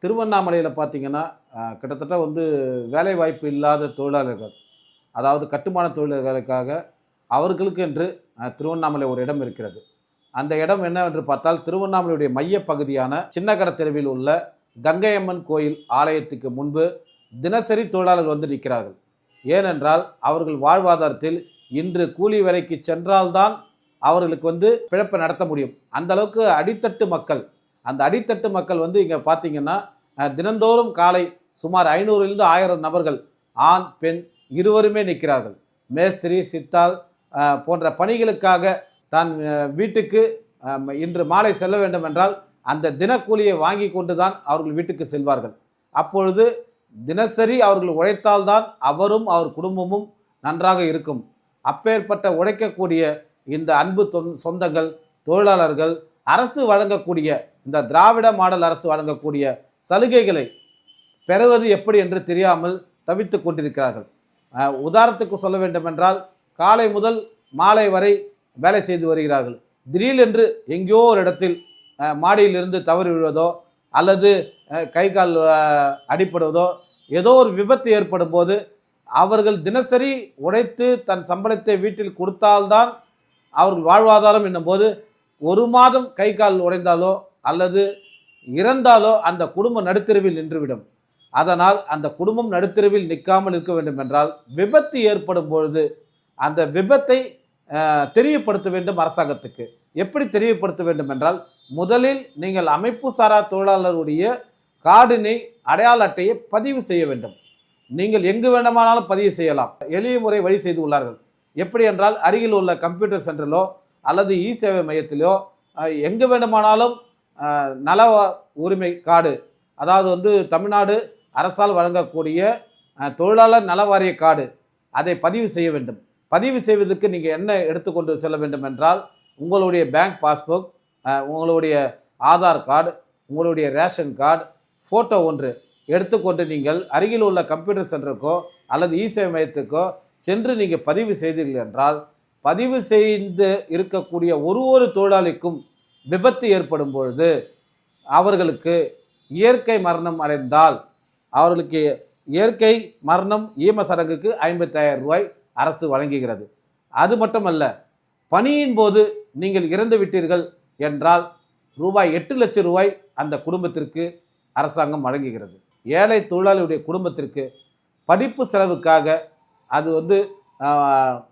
திருவண்ணாமலையில் பார்த்தீங்கன்னா, கிட்டத்தட்ட வந்து வேலைவாய்ப்பு இல்லாத தொழிலாளர்கள், அதாவது கட்டுமான தொழிலாளர்களுக்காக அவர்களுக்கு என்று திருவண்ணாமலை ஒரு இடம் இருக்கிறது. அந்த இடம் என்னவென்று பார்த்தால், திருவண்ணாமலையுடைய மையப்பகுதியான சின்னக்கடை தெருவில் உள்ள கங்கையம்மன் கோயில் ஆலயத்துக்கு முன்பு தினசரி தொழிலாளர்கள் வந்து நிற்கிறார்கள். ஏனென்றால், அவர்கள் வாழ்வாதாரத்தில் இன்று கூலி வேலைக்கு சென்றால்தான் அவர்களுக்கு வந்து பிழைப்பை நடத்த முடியும். அந்த அளவுக்கு அடித்தட்டு மக்கள். அந்த அடித்தட்டு மக்கள் வந்து இங்கே பார்த்தீங்கன்னா, தினந்தோறும் காலை சுமார் 500லிருந்து 1000 நபர்கள், ஆண் பெண் இருவருமே நிற்கிறார்கள். மேஸ்திரி, சித்தாள் போன்ற பணிகளுக்காக தான் வீட்டுக்கு இன்று மாலை செல்ல வேண்டும் என்றால் அந்த தினக்கூலியை வாங்கி கொண்டு தான் அவர்கள் வீட்டுக்கு செல்வார்கள். அப்பொழுது தினசரி அவர்கள் உழைத்தால்தான் அவரும் அவர் குடும்பமும் நன்றாக இருக்கும். அப்பேற்பட்ட உழைக்கக்கூடிய இந்த அன்பு சொந்தங்கள், தொழிலாளர்கள் அரசு வழங்கக்கூடிய இந்த திராவிட மாடல் அரசு வழங்கக்கூடிய சலுகைகளை பெறுவது எப்படி என்று தெரியாமல் தவித்து கொண்டிருக்கிறார்கள். உதாரணத்துக்கு சொல்ல வேண்டுமென்றால், காலை முதல் மாலை வரை வேலை செய்து வருகிறார்கள். திடீரென்று எங்கேயோ ஒரு இடத்தில் மாடியிலிருந்து தவறி விழுவதோ அல்லது கை கால் அடிப்படுவதோ ஏதோ ஒரு விபத்து ஏற்படும் போது அவர்கள் தினசரி உழைத்து தன் சம்பளத்தை வீட்டில் கொடுத்தால்தான் அவர்கள் வாழ்வாதாரம் என்னும்போது, ஒரு மாதம் கை கால் உடைந்தாலோ அல்லது இறந்தாலோ அந்த குடும்பம் நடுத்தெருவில் நின்றுவிடும். அதனால் அந்த குடும்பம் நடுத்தெருவில் நிற்காமல் இருக்க வேண்டும் என்றால், விபத்து ஏற்படும் பொழுது அந்த விபத்தை தெரியப்படுத்த வேண்டும் அரசாங்கத்துக்கு. எப்படி தெரியப்படுத்த வேண்டும் என்றால், முதலில் நீங்கள் அமைப்பு சாரா தொழிலாளருடைய கார்டினை, அடையாள அட்டையை பதிவு செய்ய வேண்டும். நீங்கள் எங்கு வேண்டுமானாலும் பதிவு செய்யலாம். எளிய முறை வழி செய்து உள்ளார்கள். எப்படி என்றால், அருகில் உள்ள கம்ப்யூட்டர் சென்டரிலோ அல்லது இ சேவை மையத்திலோ எங்கு வேண்டுமானாலும் நல உரிமை கார்டு, அதாவது வந்து தமிழ்நாடு அரசால் வழங்கக்கூடிய தொழிலாளர் நல வாரிய கார்டு, அதை பதிவு செய்ய வேண்டும். பதிவு செய்வதற்கு நீங்கள் என்ன எடுத்துக்கொண்டு செல்ல வேண்டும் என்றால், உங்களுடைய பேங்க் பாஸ்புக், உங்களுடைய ஆதார் கார்டு, உங்களுடைய ரேஷன் கார்டு, ஃபோட்டோ ஒன்று எடுத்துக்கொண்டு நீங்கள் அருகில் உள்ள கம்ப்யூட்டர் சென்டருக்கோ அல்லது இ சேவை மையத்துக்கோ சென்று நீங்கள் பதிவு செய்தீர்கள் என்றால், பதிவு செய்து இருக்கக்கூடிய ஒரு தொழிலாளிக்கும் விபத்து ஏற்படும் பொழுது அவர்களுக்கு இயற்கை மரணம் அடைந்தால் அவர்களுக்கு இயற்கை மரணம் ஈம சடங்குக்கு 55,000 ரூபாய் அரசு வழங்குகிறது. அது மட்டுமல்ல, பணியின் போது நீங்கள் இறந்து விட்டீர்கள் என்றால் ரூபாய் 8 லட்சம் ரூபாய் அந்த குடும்பத்திற்கு அரசாங்கம் வழங்குகிறது. ஏழை தொழிலாளியுடைய குடும்பத்திற்கு படிப்பு செலவுக்காக, அது வந்து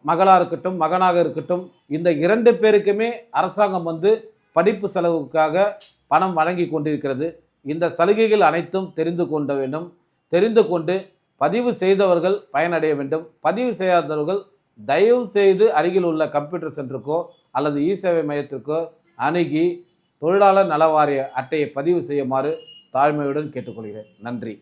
மகளாக இருக்கட்டும் மகனாக இருக்கட்டும், இந்த 2 பேருக்குமே அரசாங்கம் வந்து படிப்பு செலவுக்காக பணம் வழங்கி கொண்டிருக்கிறது. இந்த சலுகைகள் அனைத்தும் தெரிந்து கொள்ள வேண்டும். தெரிந்து கொண்டு பதிவு செய்தவர்கள் பயனடைய வேண்டும். பதிவு செய்யாதவர்கள் தயவு செய்து அருகில் உள்ள கம்ப்யூட்டர் சென்டருக்கோ அல்லது இ சேவை மையத்திற்கோ அணுகி தொழிலாளர் நல வாரிய அட்டையை பதிவு செய்யுமாறு தாழ்மையுடன் கேட்டுக்கொள்கிறேன். நன்றி.